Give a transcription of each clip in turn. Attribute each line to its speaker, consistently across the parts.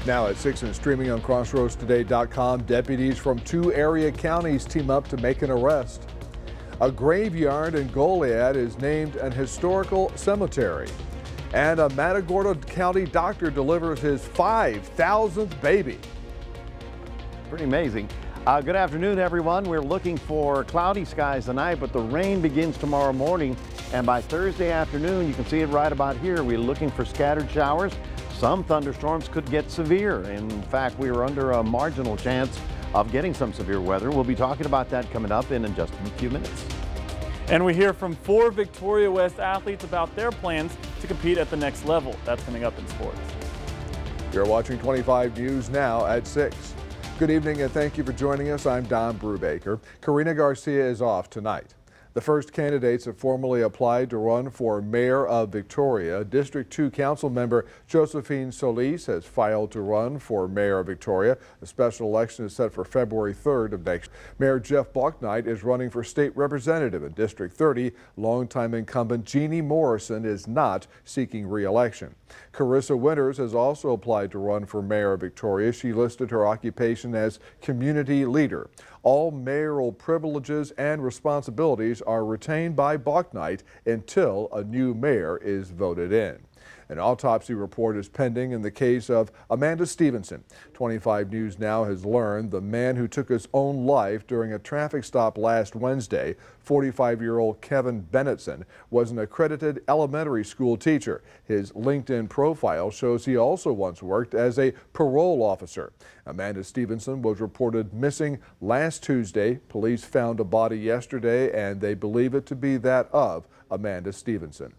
Speaker 1: Now at 6 and streaming on crossroadstoday.com, deputies from 2 area counties team up to make an arrest. A graveyard in Goliad is named an historical cemetery. And a Matagorda County doctor delivers his 5,000th baby.
Speaker 2: Pretty amazing. Good afternoon, everyone. We're looking for cloudy skies tonight, but the rain begins tomorrow morning. And by Thursday afternoon, you can see it right about here. We're looking for scattered showers. Some thunderstorms could get severe. In fact, we are under a marginal chance of getting some severe weather. We'll be talking about that coming up in just a few minutes.
Speaker 3: And we hear from 4 Victoria West athletes about their plans to compete at the next level. That's coming up in sports.
Speaker 1: You're watching 25 News now at 6. Good evening and thank you for joining us. I'm Don Brubaker. Karina Garcia is off tonight. The first candidates have formally applied to run for mayor of Victoria. District 2 Council member Josephine Solis has filed to run for mayor of Victoria. The special election is set for February 3rd of next year. Mayor Jeff Bucknight is running for state representative in District 30. Longtime incumbent Jeannie Morrison is not seeking re-election. Carissa Winters has also applied to run for mayor of Victoria. She listed her occupation as community leader. All mayoral privileges and responsibilities are retained by Bucknight until a new mayor is voted in. An autopsy report is pending in the case of Amanda Stevenson. 25 News Now has learned the man who took his own life during a traffic stop last Wednesday, 45-year-old Kevin Bennettson, was an accredited elementary school teacher. His LinkedIn profile shows he also once worked as a parole officer. Amanda Stevenson was reported missing last Tuesday. Police found a body yesterday, and they believe it to be that of Amanda Stevenson.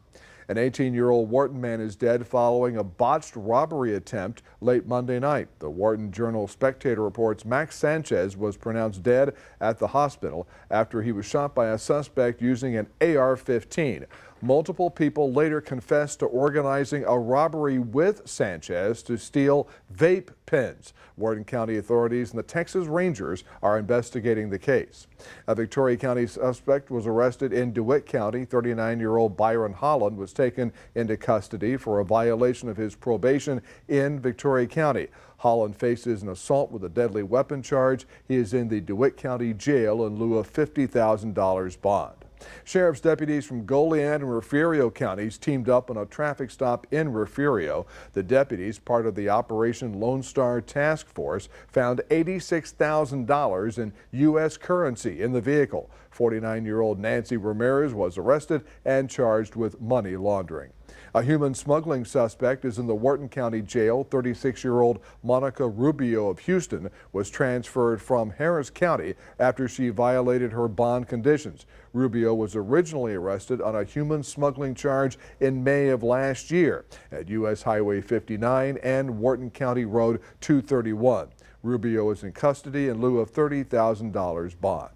Speaker 1: An 18-year-old Wharton man is dead following a botched robbery attempt late Monday night. The Wharton Journal-Spectator reports Max Sanchez was pronounced dead at the hospital after he was shot by a suspect using an AR-15. Multiple people later confessed to organizing a robbery with Sanchez to steal vape pens. Wharton County authorities and the Texas Rangers are investigating the case. A Victoria County suspect was arrested in DeWitt County. 39-year-old Byron Holland was taken into custody for a violation of his probation in Victoria County. Holland faces an assault with a deadly weapon charge. He is in the DeWitt County Jail in lieu of $50,000 bond. Sheriff's deputies from Goliad and Refugio counties teamed up on a traffic stop in Refugio. The deputies, part of the Operation Lone Star Task Force, found $86,000 in U.S. currency in the vehicle. 49-year-old Nancy Ramirez was arrested and charged with money laundering. A human smuggling suspect is in the Wharton County Jail. 36-year-old Monica Rubio of Houston was transferred from Harris County after she violated her bond conditions. Rubio was originally arrested on a human smuggling charge in May of last year at U.S. Highway 59 and Wharton County Road 231. Rubio is in custody in lieu of $30,000 bond.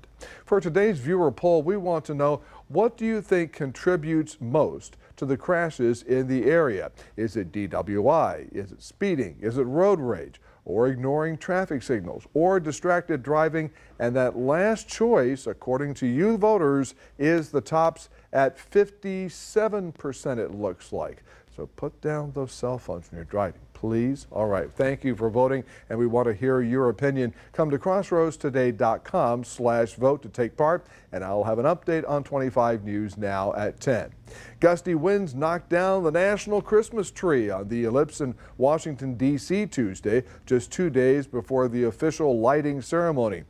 Speaker 1: For today's viewer poll, we want to know, what do you think contributes most to the crashes in the area? Is it DWI? Is it speeding? Is it road rage? Or ignoring traffic signals? Or distracted driving? And that last choice, according to you voters, is the tops at 57%, it looks like. So put down those cell phones when you're driving, please. All right, thank you for voting, and we want to hear your opinion. Come to crossroadstoday.com/vote to take part, and I'll have an update on 25 News Now at 10. Gusty winds knocked down the national Christmas tree on the Ellipse in Washington, D.C. Tuesday, just 2 days before the official lighting ceremony.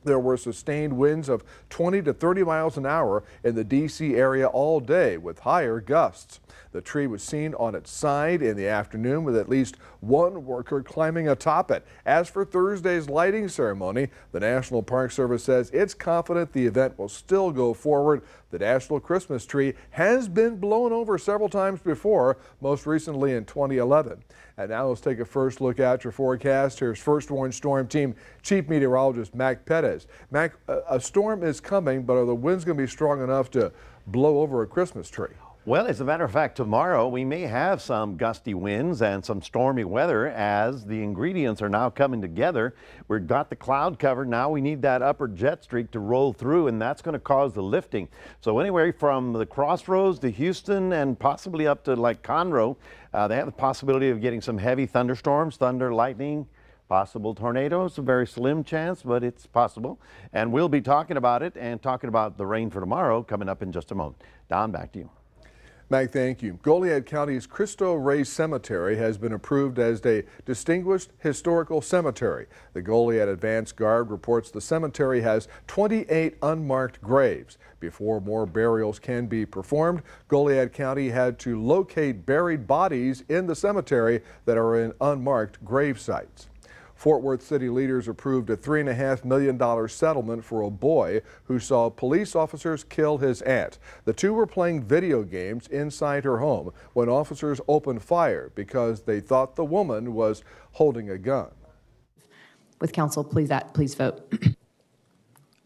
Speaker 1: There were sustained winds of 20 to 30 miles an hour in the D.C. area all day, with higher gusts. The tree was seen on its side in the afternoon, with at least one worker climbing atop it. As for Thursday's lighting ceremony, the National Park Service says it's confident the event will still go forward. The national Christmas tree has been blown over several times before, most recently in 2011. And now let's take a first look at your forecast. Here's First Warn Storm Team Chief Meteorologist Mac Perez. Mac, a storm is coming, but are the winds going to be strong enough to blow over a Christmas tree?
Speaker 2: Well, as a matter of fact, tomorrow we may have some gusty winds and some stormy weather as the ingredients are now coming together. We've got the cloud cover. Now we need that upper jet streak to roll through, and that's going to cause the lifting. So anyway, from the Crossroads to Houston and possibly up to like Conroe, they have the possibility of getting some heavy thunderstorms, thunder, lightning, possible tornadoes. A very slim chance, but it's possible. And we'll be talking about it and talking about the rain for tomorrow coming up in just a moment. Don, back to you.
Speaker 1: Mike, thank you. Goliad County's Cristo Rey Cemetery has been approved as a Distinguished Historical Cemetery. The Goliad Advance Guard reports the cemetery has 28 unmarked graves. Before more burials can be performed, Goliad County had to locate buried bodies in the cemetery that are in unmarked grave sites. Fort Worth city leaders approved a $3.5 million settlement for a boy who saw police officers kill his aunt. The two were playing video games inside her home when officers opened fire because they thought the woman was holding a gun.
Speaker 4: With council, please vote.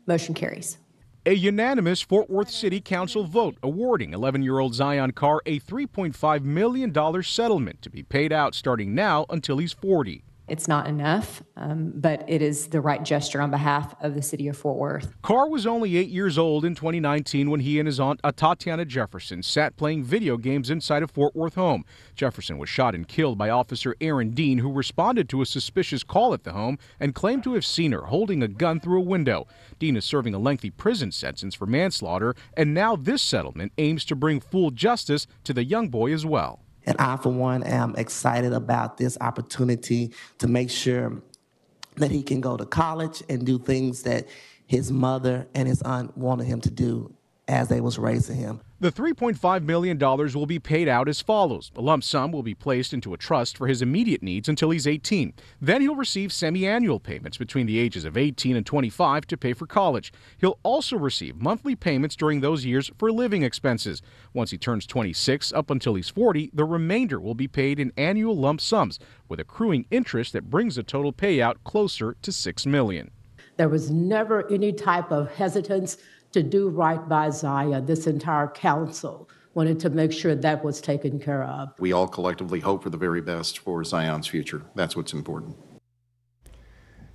Speaker 4: Motion carries.
Speaker 5: A unanimous Fort Worth City Council vote awarding 11-year-old Zion Carr a $3.5 million settlement to be paid out starting now until he's 40.
Speaker 4: It's not enough, but it is the right gesture on behalf of the city of Fort Worth.
Speaker 5: Carr was only 8 years old in 2019 when he and his aunt, Tatiana Jefferson, sat playing video games inside a Fort Worth home. Jefferson was shot and killed by Officer Aaron Dean, who responded to a suspicious call at the home and claimed to have seen her holding a gun through a window. Dean is serving a lengthy prison sentence for manslaughter, and now this settlement aims to bring full justice to the young boy as well.
Speaker 6: And I, for one, am excited about this opportunity to make sure that he can go to college and do things that his mother and his aunt wanted him to do as they was raising him.
Speaker 5: The $3.5 million will be paid out as follows. A lump sum will be placed into a trust for his immediate needs until he's 18. Then he'll receive semi-annual payments between the ages of 18 and 25 to pay for college. He'll also receive monthly payments during those years for living expenses. Once he turns 26 up until he's 40, the remainder will be paid in annual lump sums with accruing interest that brings the total payout closer to $6 million.
Speaker 7: There was never any type of hesitance to do right by Zion. This entire council wanted to make sure that was taken care of.
Speaker 8: We all collectively hope for the very best for Zion's future. That's what's important.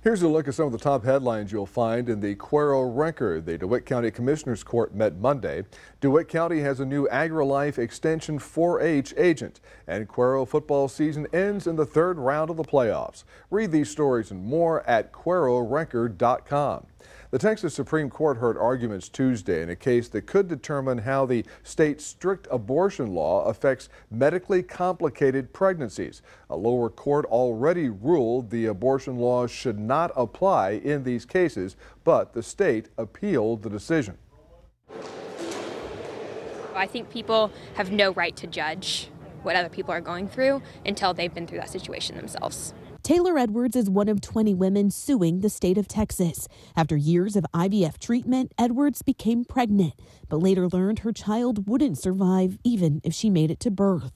Speaker 1: Here's a look at some of the top headlines you'll find in the Cuero Record. The DeWitt County Commissioners Court met Monday. DeWitt County has a new AgriLife Extension 4-H agent, and Cuero football season ends in the third round of the playoffs. Read these stories and more at CueroRecord.com. The Texas Supreme Court heard arguments Tuesday in a case that could determine how the state's strict abortion law affects medically complicated pregnancies. A lower court already ruled the abortion law should not apply in these cases, but the state appealed the decision.
Speaker 9: I think people have no right to judge what other people are going through until they've been through that situation themselves.
Speaker 10: Taylor Edwards is one of 20 women suing the state of Texas. After years of IVF treatment, Edwards became pregnant, but later learned her child wouldn't survive even if she made it to birth.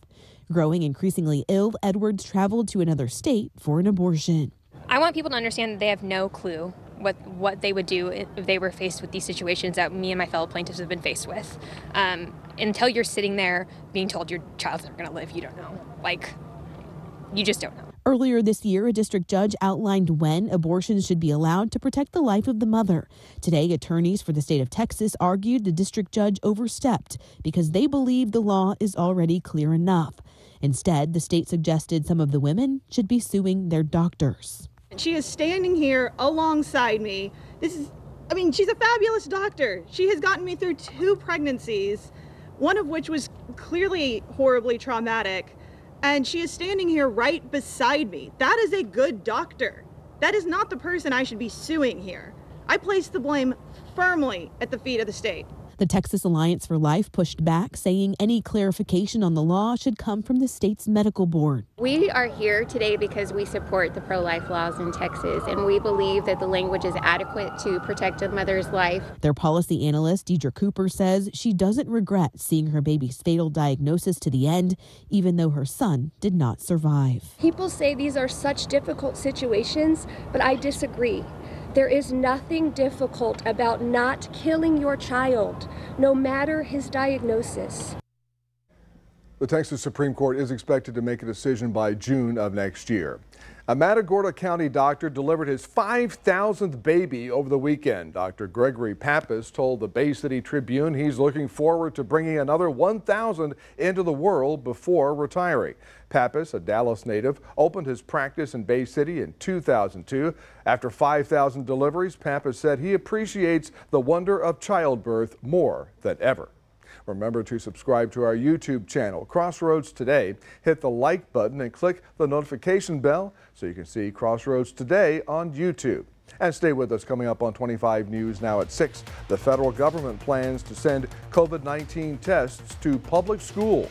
Speaker 10: Growing increasingly ill, Edwards traveled to another state for an abortion.
Speaker 9: I want people to understand that they have no clue what they would do if they were faced with these situations that me and my fellow plaintiffs have been faced with. Until you're sitting there being told your child's never going to live, you don't know. You just don't know.
Speaker 10: Earlier this year, a district judge outlined when abortions should be allowed to protect the life of the mother. Today, attorneys for the state of Texas argued the district judge overstepped because they believe the law is already clear enough. Instead, the state suggested some of the women should be suing their doctors.
Speaker 11: She is standing here alongside me. She's a fabulous doctor. She has gotten me through 2 pregnancies, one of which was clearly horribly traumatic. And she is standing here right beside me. That is a good doctor. That is not the person I should be suing here. I place the blame firmly at the feet of the state.
Speaker 10: The Texas Alliance for Life pushed back, saying any clarification on the law should come from the state's medical board.
Speaker 12: We are here today because we support the pro-life laws in Texas, and we believe that the language is adequate to protect a mother's life.
Speaker 10: Their policy analyst, Deidre Cooper, says she doesn't regret seeing her baby's fatal diagnosis to the end, even though her son did not survive.
Speaker 13: People say these are such difficult situations, but I disagree. There is nothing difficult about not killing your child, no matter his diagnosis.
Speaker 1: The Texas Supreme Court is expected to make a decision by June of next year. A Matagorda County doctor delivered his 5,000th baby over the weekend. Dr. Gregory Pappas told the Bay City Tribune he's looking forward to bringing another 1,000 into the world before retiring. Pappas, a Dallas native, opened his practice in Bay City in 2002. After 5,000 deliveries, Pappas said he appreciates the wonder of childbirth more than ever. Remember to subscribe to our YouTube channel, Crossroads Today. Hit the like button and click the notification bell so you can see Crossroads Today on YouTube. And stay with us. Coming up on 25 News now at 6. The federal government plans to send COVID-19 tests to public schools.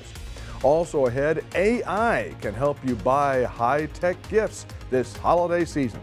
Speaker 1: Also ahead, AI can help you buy high-tech gifts this holiday season.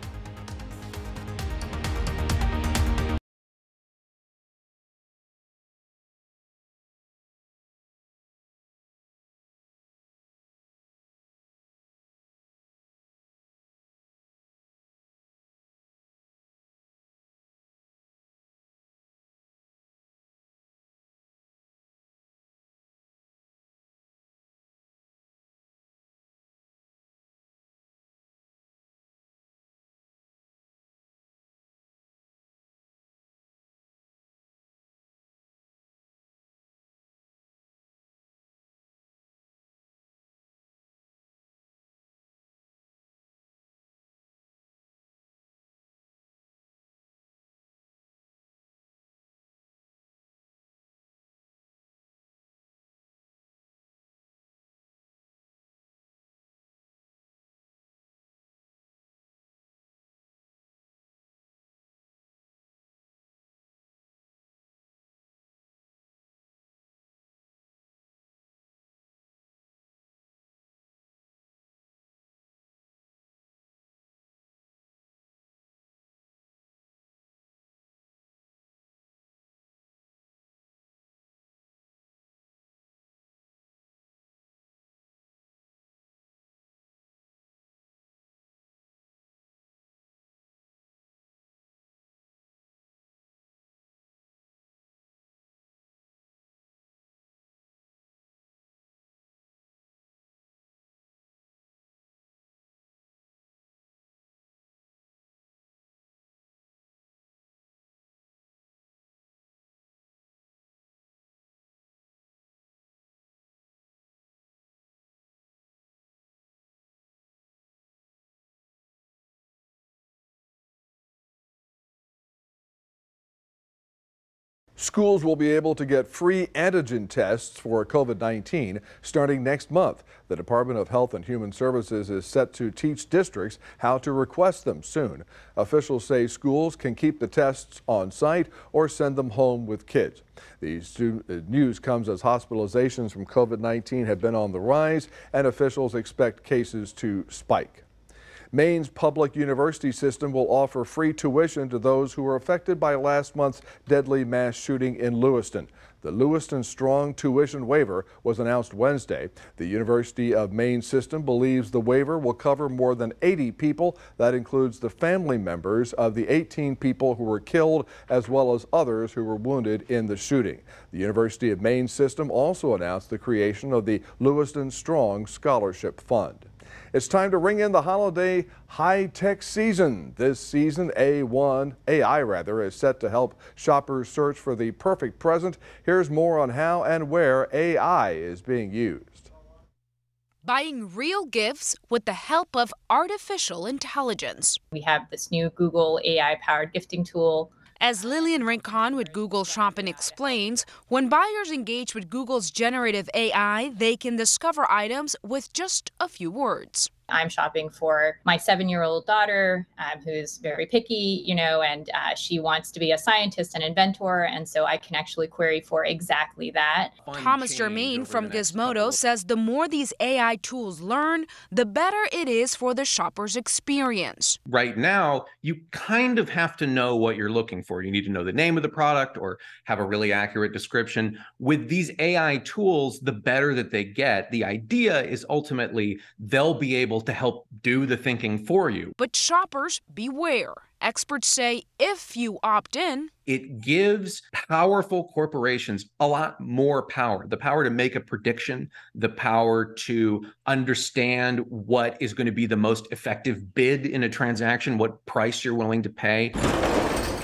Speaker 1: Schools will be able to get free antigen tests for COVID-19 starting next month. The Department of Health and Human Services is set to teach districts how to request them soon. Officials say schools can keep the tests on site or send them home with kids. The news comes as hospitalizations from COVID-19 have been on the rise and officials expect cases to spike. Maine's public university system will offer free tuition to those who were affected by last month's deadly mass shooting in Lewiston. The Lewiston Strong tuition waiver was announced Wednesday. The University of Maine system believes the waiver will cover more than 80 people. That includes the family members of the 18 people who were killed, as well as others who were wounded in the shooting. The University of Maine system also announced the creation of the Lewiston Strong Scholarship Fund. It's time to ring in the holiday high-tech season. This season, AI is set to help shoppers search for the perfect present. Here's more on how and where AI is being used.
Speaker 14: Buying real gifts with the help of artificial intelligence.
Speaker 15: We have this new Google AI-powered gifting tool.
Speaker 14: As Lillian Rincon with Google Shopping explains, when buyers engage with Google's generative AI, they can discover items with just a few words.
Speaker 15: I'm shopping for my 7-year-old daughter who's very picky, and she wants to be a scientist and inventor. And so I can actually query for exactly that.
Speaker 14: Thomas Germain from Gizmodo says the more these AI tools learn, the better it is for the shopper's experience.
Speaker 16: Right now, you kind of have to know what you're looking for. You need to know the name of the product or have a really accurate description. With these AI tools, the better that they get, the idea is ultimately they'll be able able to help do the thinking for you.
Speaker 14: But shoppers, beware. Experts say if you opt in,
Speaker 16: it gives powerful corporations a lot more power, the power to make a prediction, the power to understand what is going to be the most effective bid in a transaction, what price you're willing to pay.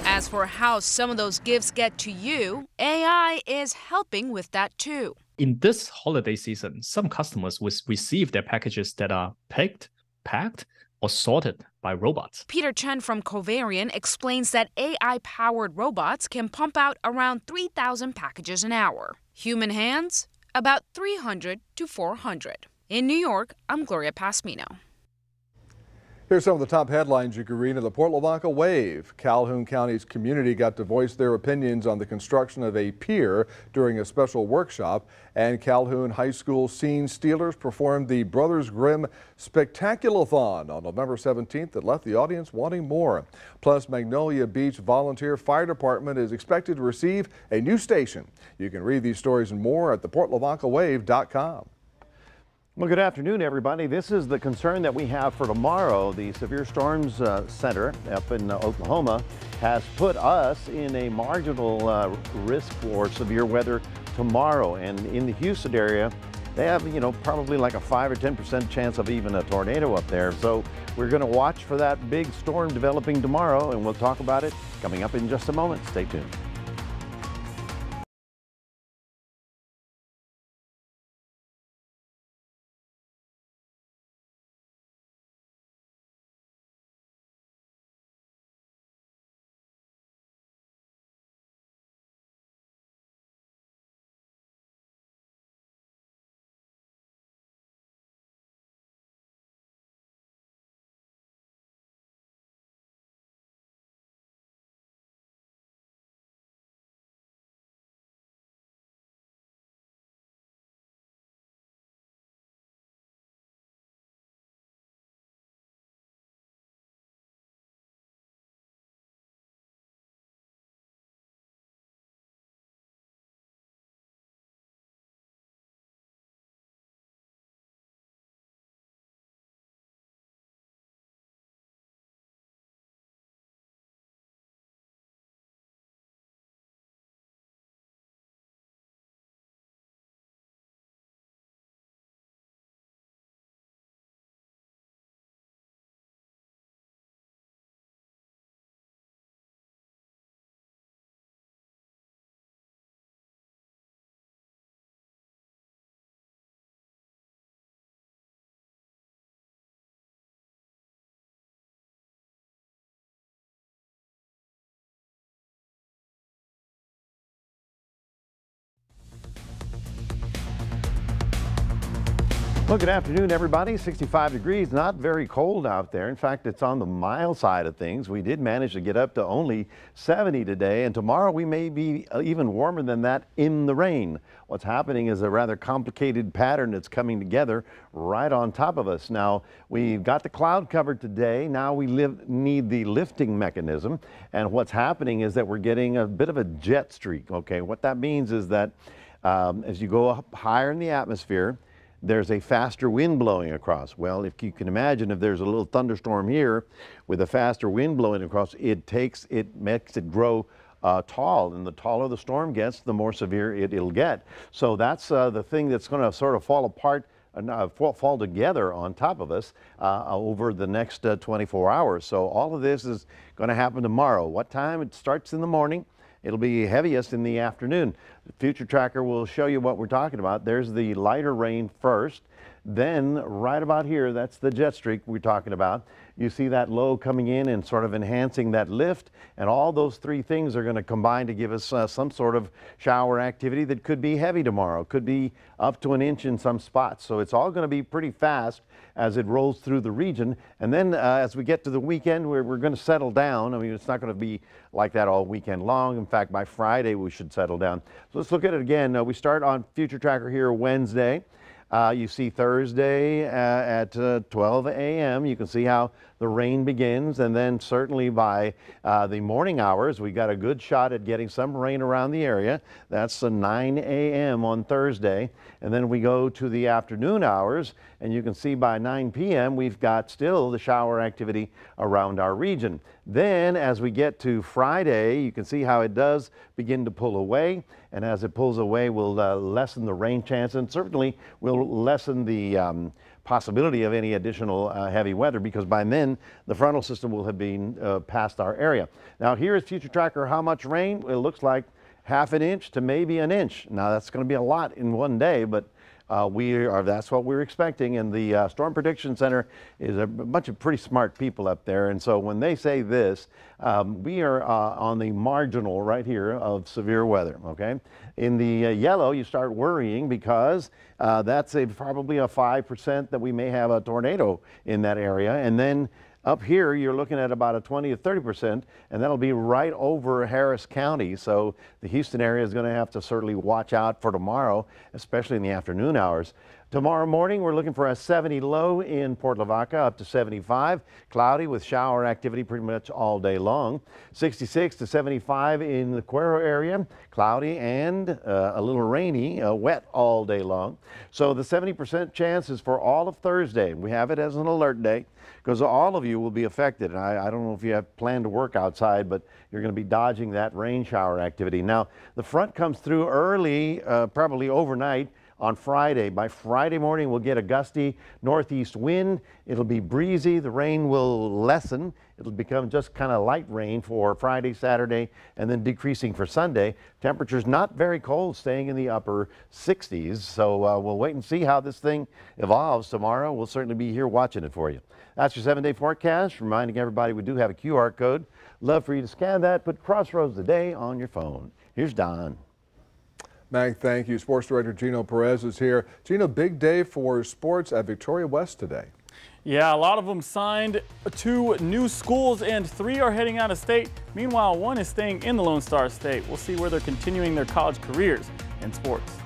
Speaker 14: As for how some of those gifts get to you, AI is helping with that too.
Speaker 17: In this holiday season, some customers will receive their packages that are picked, packed, or sorted by robots.
Speaker 14: Peter Chen from Covariant explains that AI-powered robots can pump out around 3,000 packages an hour. Human hands, about 300 to 400. In New York, I'm Gloria Pasmino.
Speaker 1: Here's some of the top headlines you can read in the Port Lavaca Wave. Calhoun County's community got to voice their opinions on the construction of a pier during a special workshop, and Calhoun High School Scene Stealers performed the Brothers Grimm Spectacular-thon on November 17th that left the audience wanting more. Plus, Magnolia Beach Volunteer Fire Department is expected to receive a new station. You can read these stories and more at theportlavacawave.com.
Speaker 2: Well, good afternoon, everybody. This is the concern that we have for tomorrow. The Severe Storms Center up in Oklahoma has put us in a marginal risk for severe weather tomorrow. And in the Houston area, they have, probably like a 5 or 10% chance of even a tornado up there. So we're going to watch for that big storm developing tomorrow, and we'll talk about it coming up in just a moment. Stay tuned. Well, good afternoon, everybody. 65 degrees, not very cold out there. In fact, it's on the mild side of things. We did manage to get up to only 70 today, and tomorrow we may be even warmer than that in the rain. What's happening is a rather complicated pattern that's coming together right on top of us. Now, we've got the cloud cover today. Now we need the lifting mechanism, and what's happening is that we're getting a bit of a jet streak. Okay, what that means is that as you go up higher in the atmosphere, there's a faster wind blowing across. Well, if you can imagine, if there's a little thunderstorm here with a faster wind blowing across, it makes it grow tall, and the taller the storm gets, the more severe it'll get. So that's the thing that's going to sort of fall apart, fall together on top of us over the next 24 hours. So all of this is going to happen tomorrow. What time? It starts in the morning. It'll be heaviest in the afternoon. The Future Tracker will show you what we're talking about. There's the lighter rain first. Then right about here, that's the jet streak we're talking about. You see that low coming in and sort of enhancing that lift. And all those three things are going to combine to give us some sort of shower activity that could be heavy tomorrow. Could be up to an inch in some spots. So it's all going to be pretty fast as it rolls through the region. And then as we get to the weekend, we're going to settle down. I mean, it's not going to be like that all weekend long. In fact, by Friday, we should settle down. So let's look at it again. We start on Future Tracker here Wednesday. You see Thursday at 12 a.m. You can see how the rain begins, and then certainly by the morning hours, we got a good shot at getting some rain around the area. That's 9 a.m. on Thursday, and then we go to the afternoon hours, and you can see by 9 p.m. we've got still the shower activity around our region. Then as we get to Friday, you can see how it does begin to pull away, and as it pulls away, we'll lessen the rain chance, and certainly will lessen the possibility of any additional heavy weather, because by then the frontal system will have been past our area. Now here is Future Tracker how much rain. It looks like half an inch to maybe an inch. Now that's going to be a lot in one day, but that's what we're expecting, and the Storm Prediction Center is a bunch of pretty smart people up there, and so when they say this, we are on the marginal right here of severe weather, okay? In the yellow, you start worrying because that's probably a 5% that we may have a tornado in that area, and then up here, you're looking at about a 20 to 30%, and that'll be right over Harris County. So the Houston area is going to have to certainly watch out for tomorrow, especially in the afternoon hours. Tomorrow morning, we're looking for a 70 low in Port Lavaca, up to 75. Cloudy with shower activity pretty much all day long. 66 to 75 in the Cuero area. Cloudy and a little rainy, wet all day long. So the 70% chance is for all of Thursday. We have it as an alert day because all of you will be affected. And I don't know if you have planned to work outside, but you're going to be dodging that rain shower activity. Now, the front comes through early, probably overnight, on Friday. By Friday morning, we'll get a gusty northeast wind. It'll be breezy. The rain will lessen. It'll become just kind of light rain for Friday, Saturday, and then decreasing for Sunday. Temperatures not very cold, staying in the upper 60s. So we'll wait and see how this thing evolves tomorrow. We'll certainly be here watching it for you. That's your 7-day forecast. Reminding everybody we do have a QR code. Love for you to scan that. Put Crossroads Today on your phone. Here's Don.
Speaker 1: Mag, thank you. Sports Director Gino Perez is here. Gino, big day for sports at Victoria West today.
Speaker 3: Yeah, a lot of them signed to new schools and 3 are heading out of state. Meanwhile, 1 is staying in the Lone Star State. We'll see where they're continuing their college careers in sports.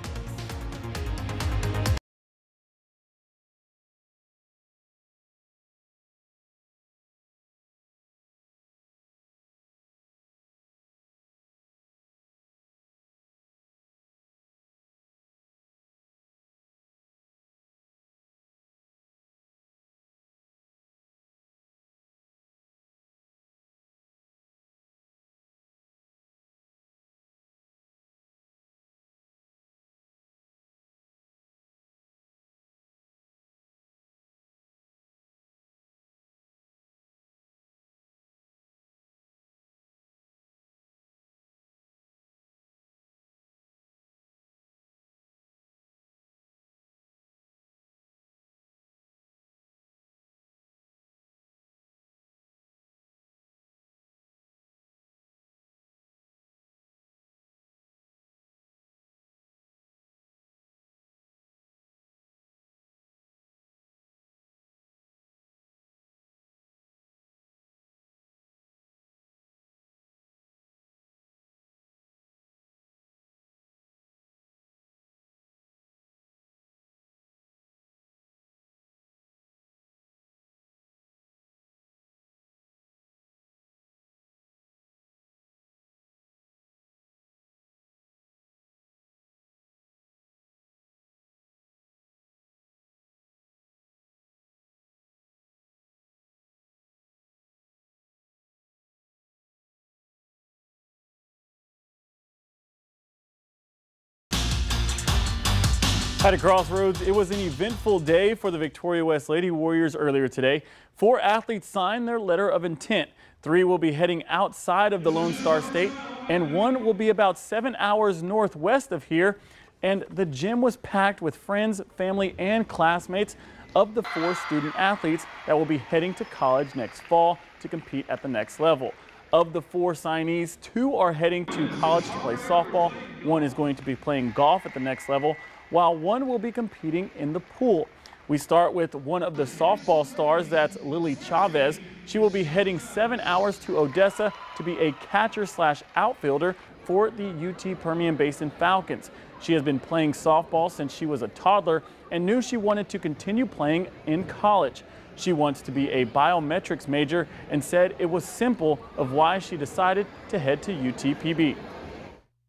Speaker 3: At Crossroads, it was an eventful day for the Victoria West Lady Warriors earlier today. 4 athletes signed their letter of intent. 3 will be heading outside of the Lone Star State, and 1 will be about 7 hours northwest of here. And the gym was packed with friends, family, and classmates of the 4 student athletes that will be heading to college next fall to compete at the next level. Of the 4 signees, 2 are heading to college to play softball. 1 is going to be playing golf at the next level, while 1 will be competing in the pool. We start with one of the softball stars, that's Lily Chavez. She will be heading 7 hours to Odessa to be a catcher/outfielder for the UT Permian Basin Falcons. She has been playing softball since she was a toddler and knew she wanted to continue playing in college. She wants to be a biometrics major and said it was simple of why she decided to head to UTPB.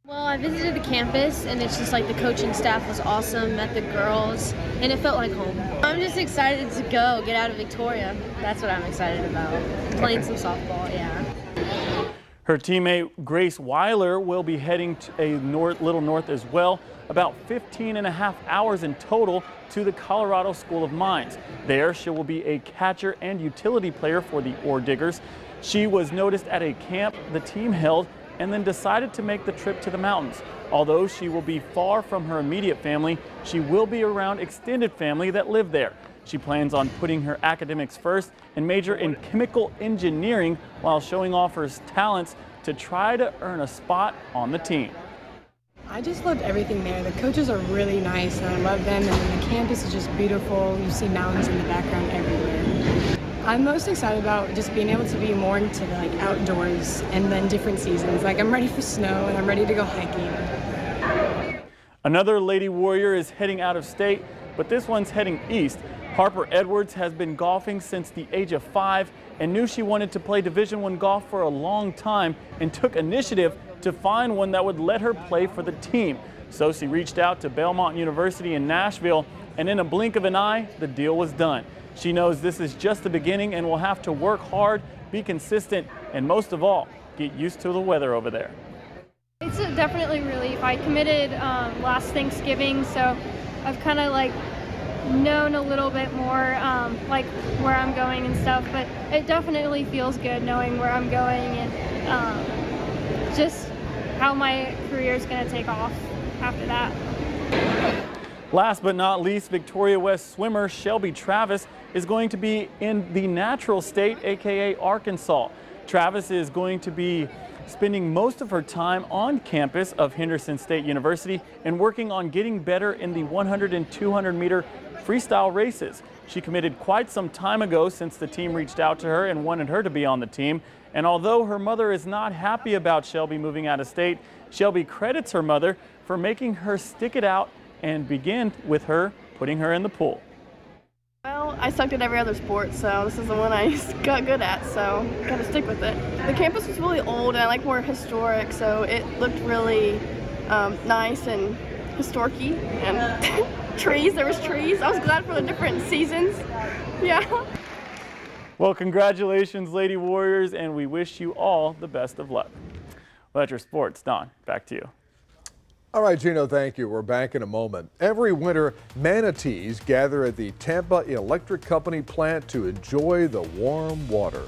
Speaker 18: Well, I visited the campus, and it's just like the coaching staff was awesome, met the girls, and it felt like home. I'm just excited to go, get out of Victoria. That's what I'm excited about. Playing some softball, yeah.
Speaker 3: Her teammate Grace Weiler will be heading to a little north as well, about 15.5 hours in total, to the Colorado School of Mines. There, she will be a catcher and utility player for the Ore Diggers. She was noticed at a camp the team held and then decided to make the trip to the mountains. Although she will be far from her immediate family, she will be around extended family that live there. She plans on putting her academics first and major in chemical engineering while showing off her talents to try to earn a spot on the team.
Speaker 19: I just loved everything there. The coaches are really nice and I love them, and then the campus is just beautiful. You see mountains in the background everywhere. I'm most excited about just being able to be more into the outdoors and then different seasons. Like, I'm ready for snow and I'm ready to go hiking.
Speaker 3: Another Lady Warrior is heading out of state, but this one's heading east. Harper Edwards has been golfing since the age of 5 and knew she wanted to play Division I golf for a long time and took initiative to find one that would let her play for the team. So she reached out to Belmont University in Nashville, and in a blink of an eye, the deal was done. She knows this is just the beginning and will have to work hard, be consistent, and most of all, get used to the weather over there.
Speaker 20: It's definitely a relief. I committed last Thanksgiving, so I've kind of known a little bit more where I'm going and stuff, but it definitely feels good knowing where I'm going and just how my career is going to take off after that.
Speaker 3: Last but not least, Victoria West swimmer Shelby Travis is going to be in the natural state, aka Arkansas. Travis is going to be spending most of her time on campus of Henderson State University and working on getting better in the 100 and 200 meter freestyle races. She committed quite some time ago since the team reached out to her and wanted her to be on the team. And although her mother is not happy about Shelby moving out of state, Shelby credits her mother for making her stick it out and begin with her putting her in the pool.
Speaker 21: Well, I sucked at every other sport, so this is the one I got good at, so gotta stick with it. The campus was really old and I like more historic, so it looked really nice and historic-y, and trees, there was trees. I was glad for the different seasons, yeah.
Speaker 3: Well, congratulations, Lady Warriors, and we wish you all the best of luck. Well, that's your sports. Don, back to you.
Speaker 1: All right, Gino, thank you. We're back in a moment. Every winter, manatees gather at the Tampa Electric Company plant to enjoy the warm water.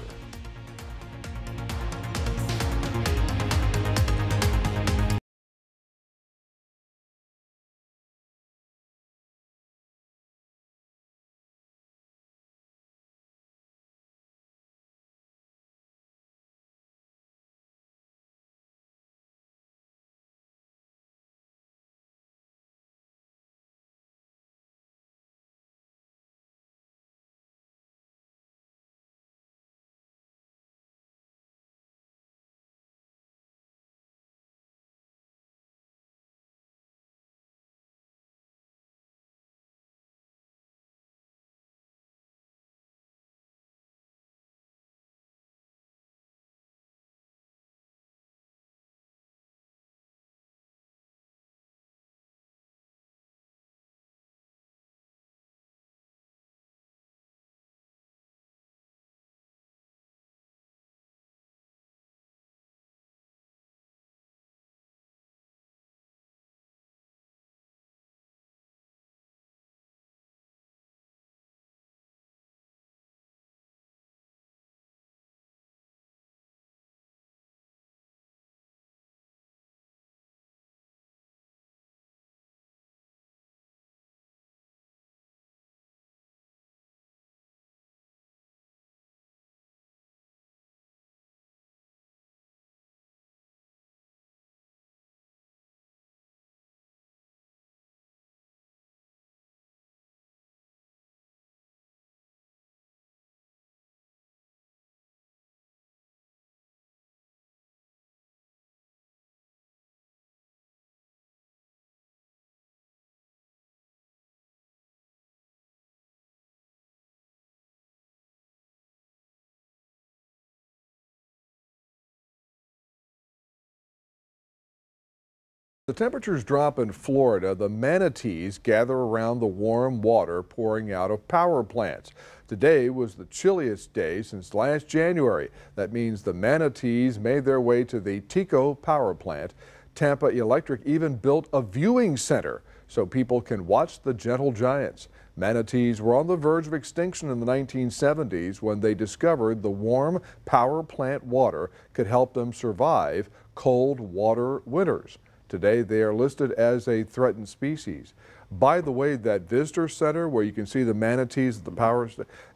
Speaker 1: The temperatures drop in Florida. The manatees gather around the warm water pouring out of power plants. Today was the chilliest day since last January. That means the manatees made their way to the Tico power plant. Tampa Electric even built a viewing center so people can watch the gentle giants. Manatees were on the verge of extinction in the 1970s when they discovered the warm power plant water could help them survive cold water winters. Today, they are listed as a threatened species. By the way, that visitor center where you can see the manatees at the power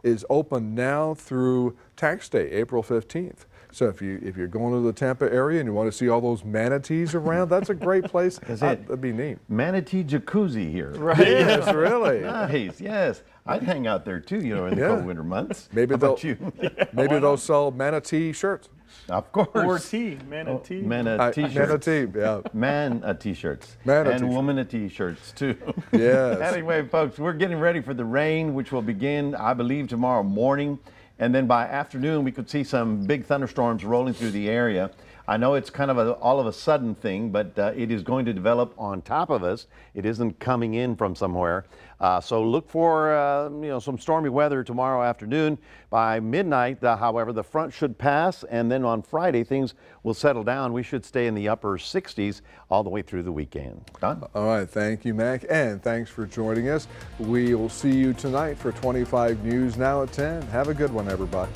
Speaker 1: is open now through tax day, April 15th. So if you're going to the Tampa area and you want to see all those manatees around, that's a great place. That'd be neat.
Speaker 2: Manatee jacuzzi here.
Speaker 1: Right. Yes, really.
Speaker 2: Nice. Yes. I'd hang out there too, you know, in the cold winter months.
Speaker 1: Maybe they'll sell manatee shirts.
Speaker 2: Of course.
Speaker 3: Or tea, manatee.
Speaker 2: Manatee shirts.
Speaker 1: Manatee, yeah.
Speaker 2: Man t-shirts.
Speaker 1: And
Speaker 2: woman t-shirts too.
Speaker 1: Yes.
Speaker 2: Anyway, folks, we're getting ready for the rain, which will begin, I believe, tomorrow morning. And then by afternoon, we could see some big thunderstorms rolling through the area. I know it's kind of all of a sudden thing, but it is going to develop on top of us. It isn't coming in from somewhere. So look for some stormy weather tomorrow afternoon. By midnight, however, the front should pass, and then on Friday things will settle down. We should stay in the upper 60s all the way through the weekend. Don?
Speaker 1: All right, thank you, Mac, and thanks for joining us. We will see you tonight for 25 News Now at 10. Have a good one, everybody.